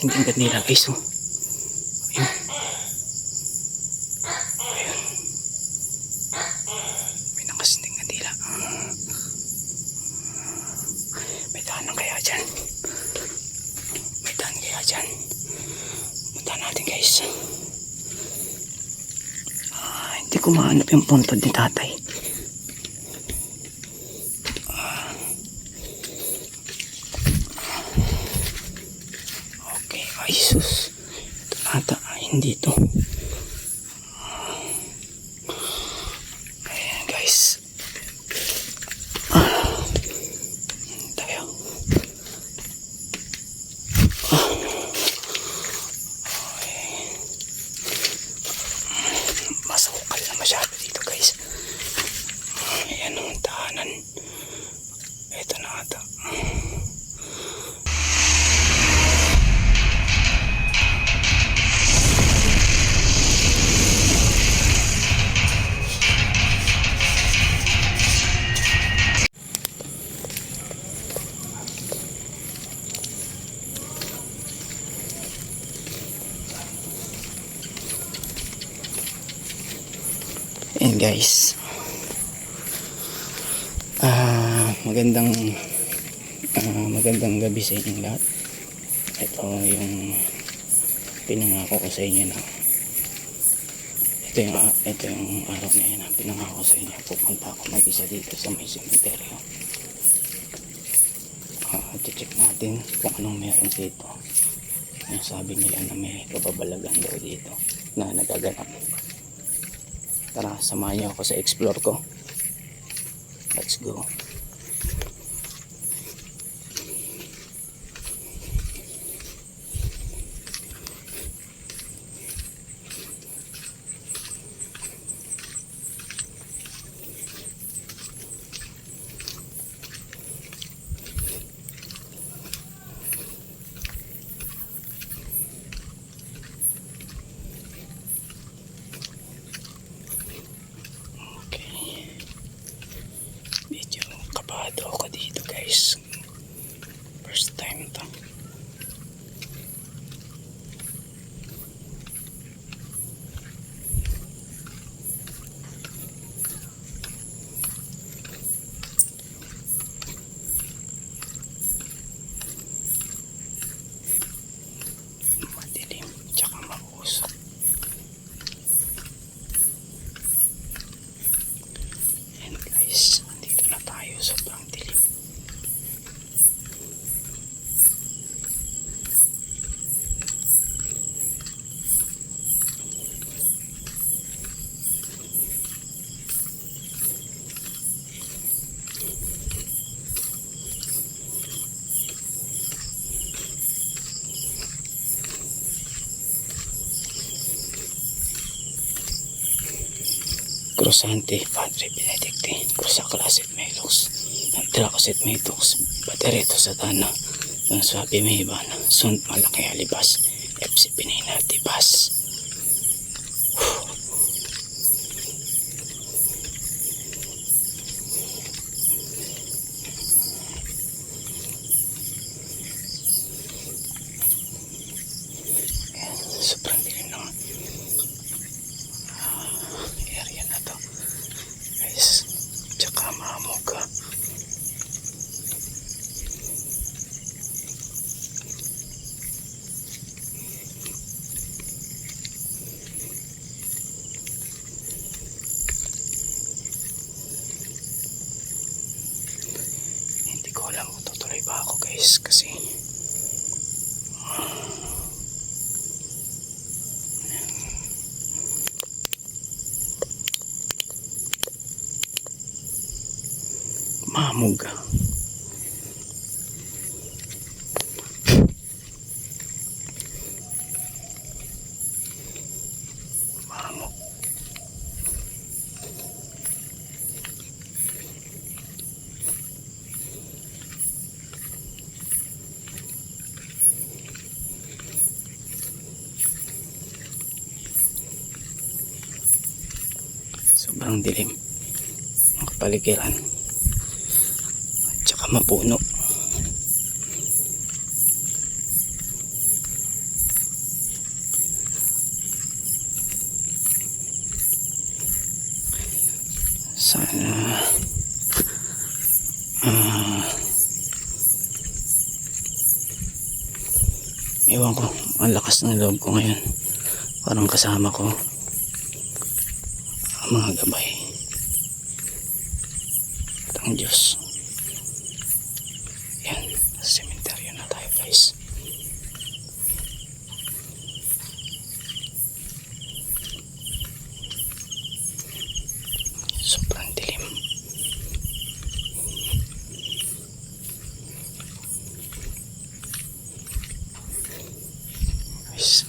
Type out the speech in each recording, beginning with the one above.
nakasinding kandila guys. Oh. Ayun. Ayun. May nakasinding kandila. May daanan kaya dyan. May daan kaya dyan. Punta natin guys. Hindi ko mahanap yung puntod ni tatay. Okay, ay sus. Ito ata, hindi ito. Ayan guys. Tayo. Masukal na masyado dito guys. Ayan ang tahanan. Ito na ata. Ayan guys. Magandang gabi sa inyong lahat. Ito yung pinangako ko sa inyo na ito yung araw na yun na pinangako sa inyo. Pupunta ako mag-isa dito sa may cemetery. Check natin kung anong meron dito. Yung sabi nila na may kababalagan daw dito na nagaganap. Tara, samahan niyo ako sa explore ko. Let's go. Kabado ako dito guys. First time to. Madilim tsaka mausok. And guys, andito na tayo. Sobrang dilim. Cruzante, Padre Benedicti, Cruza Claset Melos, Dracoset Metos, Batereto Satana, ng Swabe Mayban, Sunt Malaki Alibas, FC Pinina Tibas. Sobrang dilim na area na to guys, tsaka mamuga. Hindi ko alam kung tutuloy ba ako guys kasi mamuga. Mamug. Sobrang dilim ang kapaligiran. Mapuno. Ewan ko, ang lakas ng loob ko ngayon. Parang kasama ko ang mga gabay at ang Diyos. Yan, sa sementeryo na tayo guys. Sobrang dilim. Guys,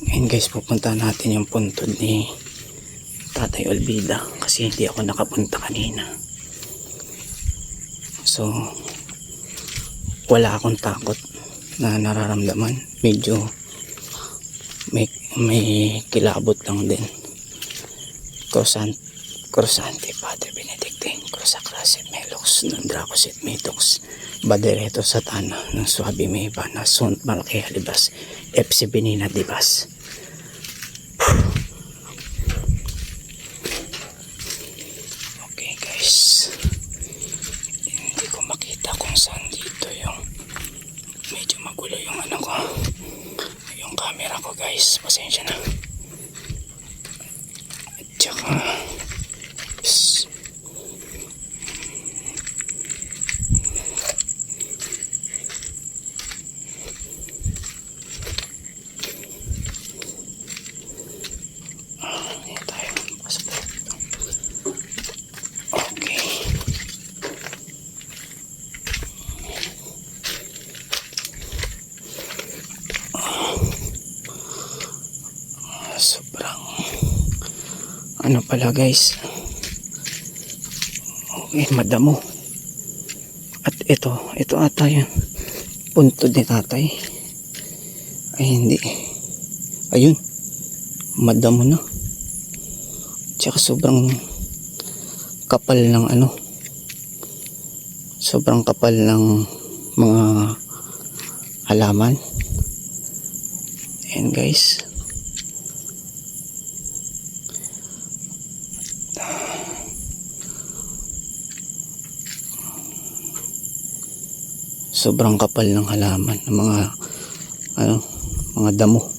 ngayon guys, pupunta natin yung puntod ni Tatay Olvida kasi hindi ako nakapunta kanina. So wala akong takot na nararamdaman. Medyo may kilabot lang din. Crosante Padre Benedictine Crosacrasit Melox ng Dracosit Metox Badereto Satana ng Suabi Mayvana Sunt Malaki Halibas FC Benina Dibas. Okay guys, hindi ko makita kung saan dito yung medyo magulo yung ano ko, yung camera ko guys, pasensya na. At saka yan tayo, pasok tayo dito. Okay, sobrang ano pala guys, okay, madamo. At ito ata yung puntod ni tatay. Ay hindi, ayun, madamo na. Tsaka sobrang kapal ng ano, sobrang kapal ng mga halaman. Ayan guys, sobrang kapal ng halaman ng mga ano, mga damo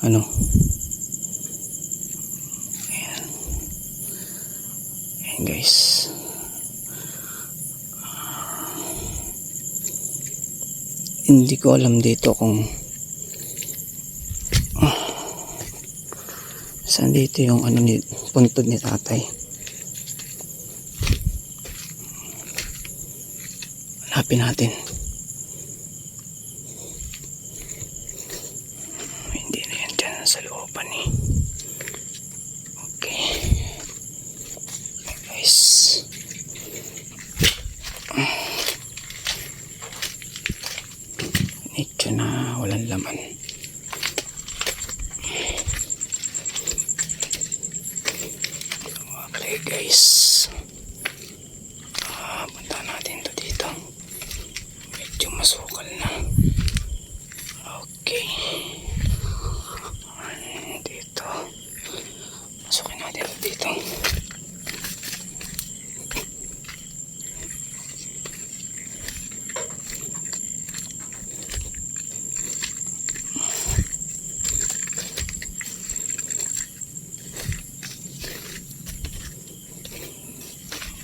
ano. Ayan, ayan guys, hindi ko alam dito kung saan dito yung ano ni puntod ni tatay. Hanapin natin. Hindi na yan dyan sa looban eh. Okay guys, medyo na walang laman. Okay guys, punta natin to dito. Medyo masukal na. Okay, dito masukin natin to dito.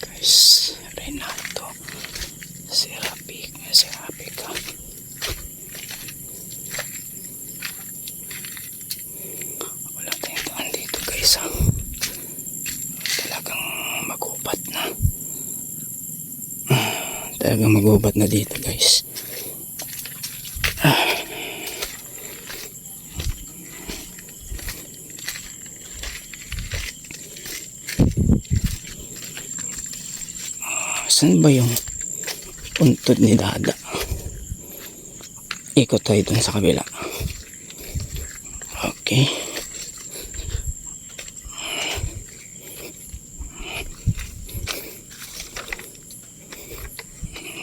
Guys, Renato Serapika. Wala tayong daan dito guys ha. Talagang magubat na. Talagang magubat na dito guys. Saan ba yung puntod ni Dada? Ikot tayo dun sa kabila. Okay.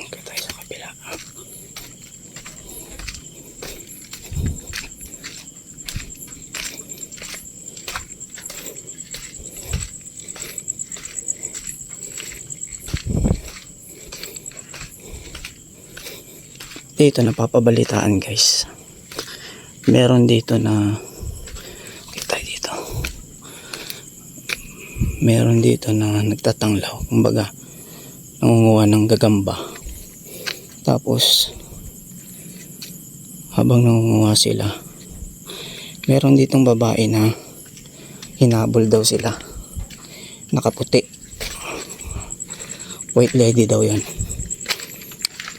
Ikot tayo sa kabila. dito napapabalitaan guys, meron dito na kita dito, meron dito na nagtatanglaw, kumbaga nangunguha ng gagamba. Tapos habang nangunguha sila, meron ditong babae na hinabol daw sila, nakaputi, white lady daw yan.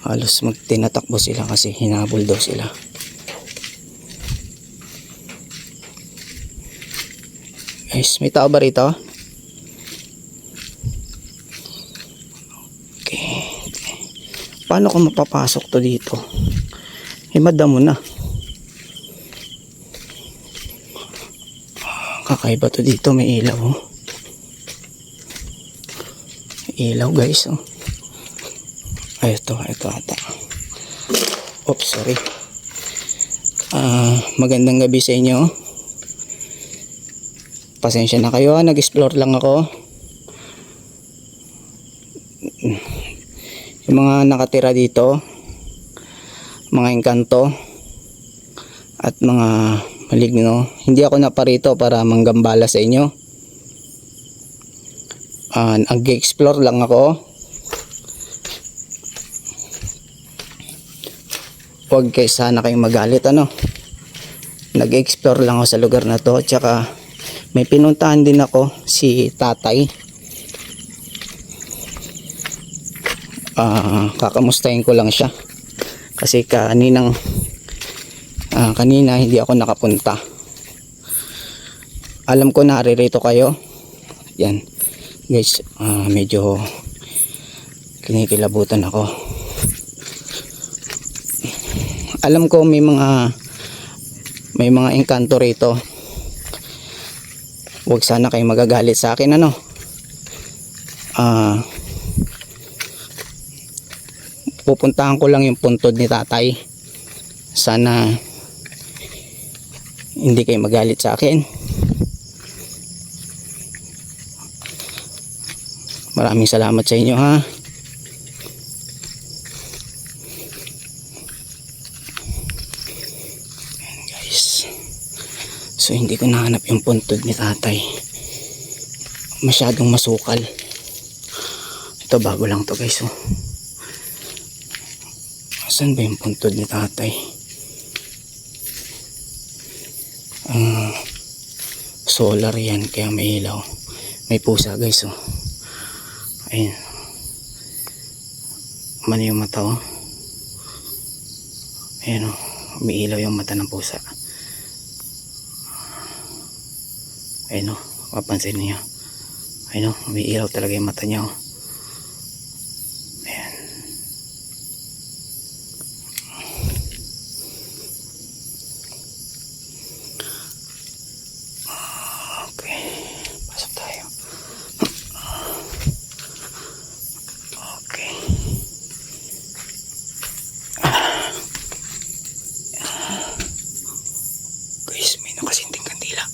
Halos magtinatakbo sila kasi hinabol daw sila. Guys, may tao ba rito? Okay. Paano ko mapapasok to dito? Madamo na. Kakaiba to dito, may ilaw. Oh. May ilaw guys. Oh. Ay, ito ata. Oops, sorry. Magandang gabi sa inyo. Pasensya na kayo, nag-explore lang ako. Yung mga nakatira dito, mga engkanto at mga maligno, hindi ako naparito para manggambala sa inyo. Nag-explore lang ako. Huwag kayo sana kayong magalit, nag-explore lang ako sa lugar na to. Tsaka may pinuntahan din ako, si tatay. Kakamustahin ko lang siya kasi kanina hindi ako nakapunta. Alam ko naririto kayo. Yan guys, medyo kinikilabutan ako. Alam ko may mga engkanto rito. Huwag sana kayo magagalit sa akin, pupuntahan ko lang yung puntod ni tatay. Sana hindi kayo magalit sa akin. Maraming salamat sa inyo, ha. Ayan guys, so hindi ko nahanap yung puntod ni tatay, masyadong masukal. Ito bago lang to guys. Saan ba yung puntod ni tatay? Solar yan kaya may ilaw. May pusa guys. Ayun, mali yung mata. Ayun, may ilaw yung mata ng pusa. Ayun, mapansin niyo. Ayun, may ilaw talaga yung mata niya. Ayan. Okay, pasok tayo. Okay. Guys, may nakasinting kandila.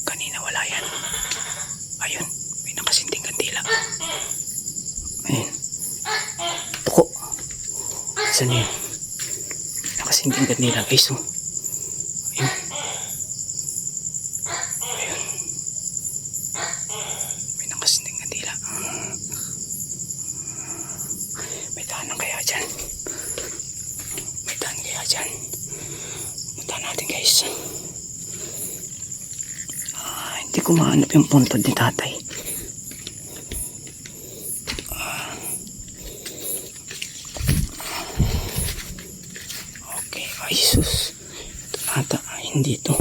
Kanina wala yan. Ayun, may nakasinting kandila. Ayun. Tuko. Saan yun? Nakasinting kandila guys. Ayun. Ayun. May nakasinting kandila. May daanan kaya dyan? May daan kaya dyan? Punta natin guys. Hindi ko mahanap yung puntod ni tatay. Okay, ay sus. Ito ata, hindi ito.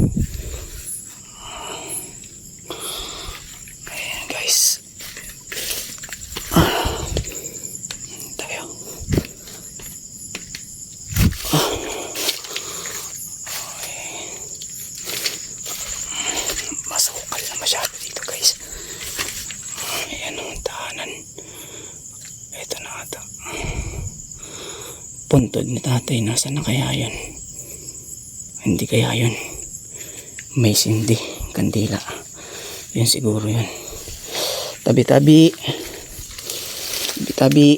Ayan guys. Tayo. Masukal na masyado dito guys. Ayan ang tahanan. Ito na ata. Puntod ni tatay, nasa na kaya yun? Hindi kaya yun. May sindi, kandila. Yun siguro yun. Tabi-tabi. Tabi-tabi.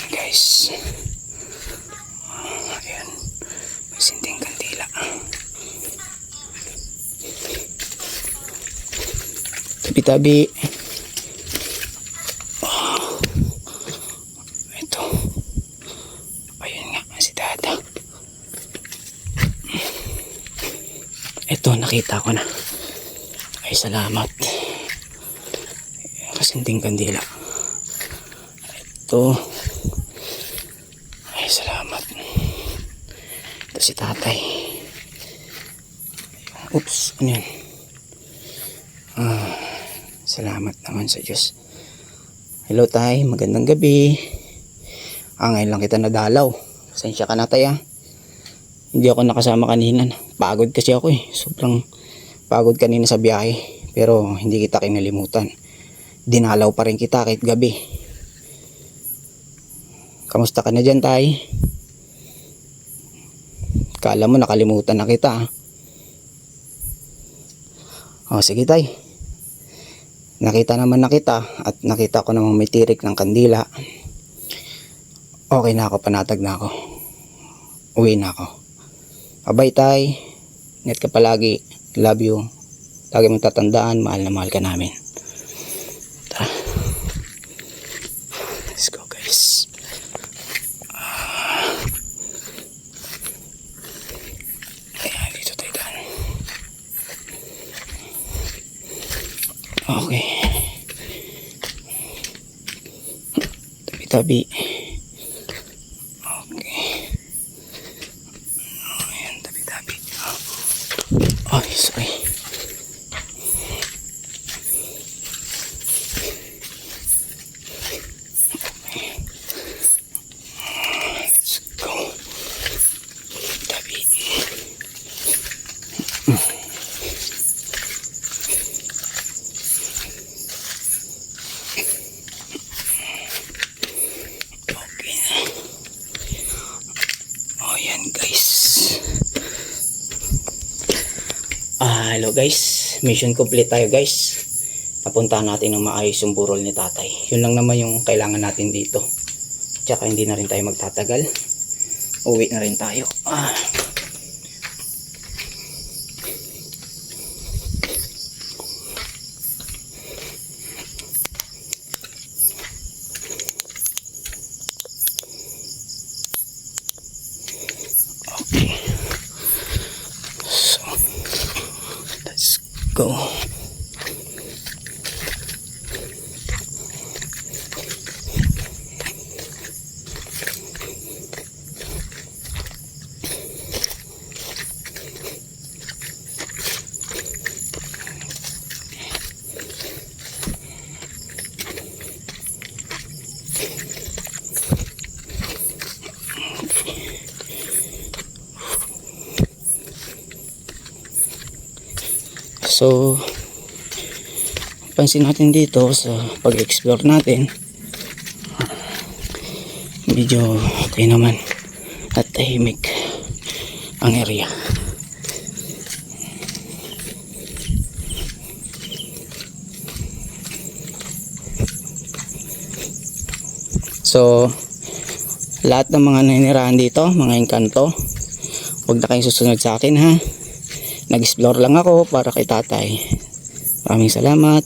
Guys. Ayan. May sinting kandila. Tabi-tabi. Ito. Ayun nga, si Dada. Ito, nakita ko na. Ay, salamat. Kasinting kandila. Ito. Ay, salamat. Ito si tatay. Oops, ano yan? Salamat naman sa Diyos. Hello tay, magandang gabi. Ngayon lang kita nadalaw. Pasensya ka na tay ah. Hindi ako nakasama kanina. Pagod kasi ako eh. Sobrang pagod kanina sa biyahe. Pero hindi kita kinalimutan. Dinalaw pa rin kita kahit gabi. Kamusta ka na dyan tay? Kala mo nakalimutan na kita ah. Sige tay. Nakita naman na kita at nakita ko namang may tirik ng kandila. Okay na ako, panatag na ako. Uwi na ako. Bye tay. Ingat ka palagi. Love you. Lagi mong tatandaan, mahal na mahal ka namin. Tara. Let's go guys. Ayan, dito tayo daan. Okay. Tabi-tabi. Okay. Ayan, tabi-tabi. Ay, sorry. Let's go. Tabi. Hello guys, mission complete tayo guys. Napuntahan natin ng maayos yung burol ni tatay. Yun lang naman yung kailangan natin dito. Tsaka hindi na rin tayo magtatagal. Uwi na rin tayo. Okay. So, let's go. So, pansin natin dito sa pag-explore natin, medyo okay naman at tahimik ang area. So, lahat ng mga naninirahan dito, mga engkanto, huwag na kayong susunod sa akin ha. Nag-explore lang ako para kay tatay. Maraming salamat.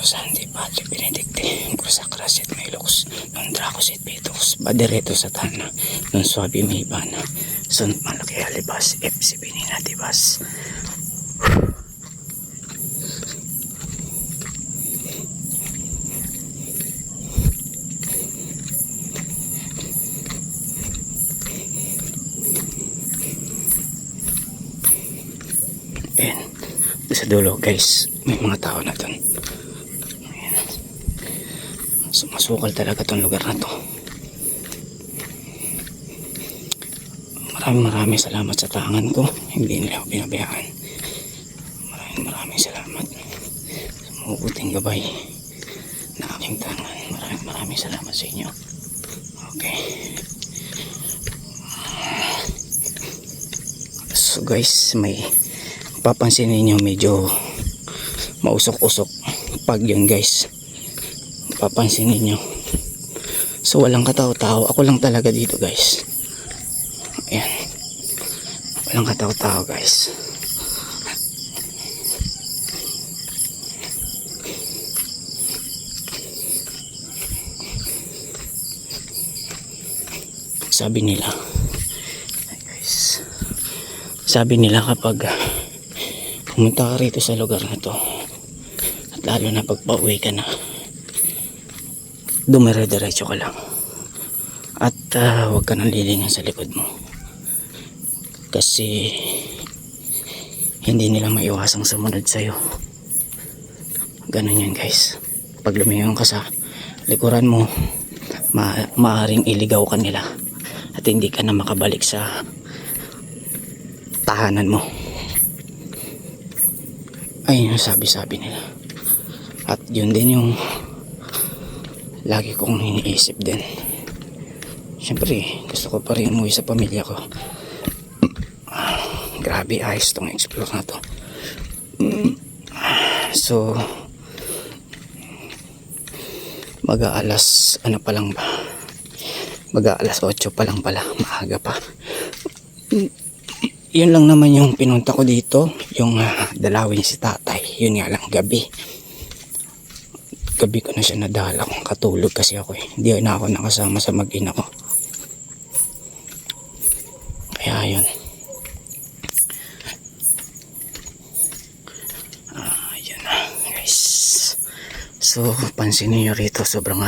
Santi Padre Benedicte, Crusacrasit Melux, non Dracosit Petus, Badereto Satana, non Suabi Maybana, Son Malaki Alibas, Epsi Benina Tibas. Ayan, sa dulo guys, may mga tao na dun. Ayan. Sumasukal talaga tong lugar na to. Maraming salamat sa tangan ko, hindi nila ako pinabayaan. Maraming salamat sa mabuting gabay na aking tangan. Maraming salamat sa inyo. Okay. So guys, may papansin niyo medyo mausok-usok pag yun guys, papansin niyo. So walang katao-tao, ako lang talaga dito guys. Ayan, walang katao-tao guys. Sabi nila, guys, sabi nila kapag pumunta ka rito sa lugar na to, at lalo na pag pauwi ka na, dumire-diretso ka lang at huwag ka nang lilingan sa likod mo, kasi hindi nila maiwasang sumunod sa'yo. Ganun yan guys, pag lumingon ka sa likuran mo, maaring iligaw ka nila at hindi ka na makabalik sa tahanan mo. Ayun yung sabi-sabi nila, at yun din yung lagi kong iniisip din. Siyempre gusto ko pa rin umuwi sa pamilya ko. Grabe, ayos tong explore na to. So mag-aalas ano pa lang ba, mag-aalas 8 pa lang pala, maaga pa. Yun lang naman yung pinunta ko dito, yung dalawin si tatay. Yun nga lang, gabi ko na siya nadala, kung katulog kasi ako hindi na ako nakasama sa mag-ina ko, kaya yun. Yun na guys. So pansinin nyo rito, sobrang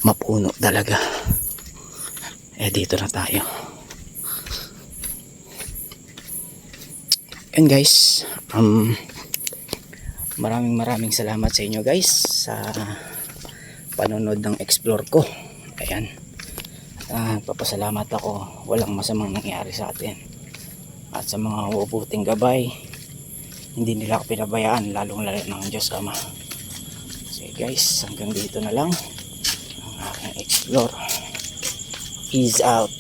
mapuno talaga. Dito na tayo. And guys, maraming salamat sa inyo guys sa panonood ng explore ko. Ayan, papasalamat ako, walang masamang nangyari sa atin, at sa mga ubuting gabay, hindi nila ako pinabayaan, lalong lalo ng Diyos Ama. So guys, hanggang dito na lang ang aking explore. Peace out.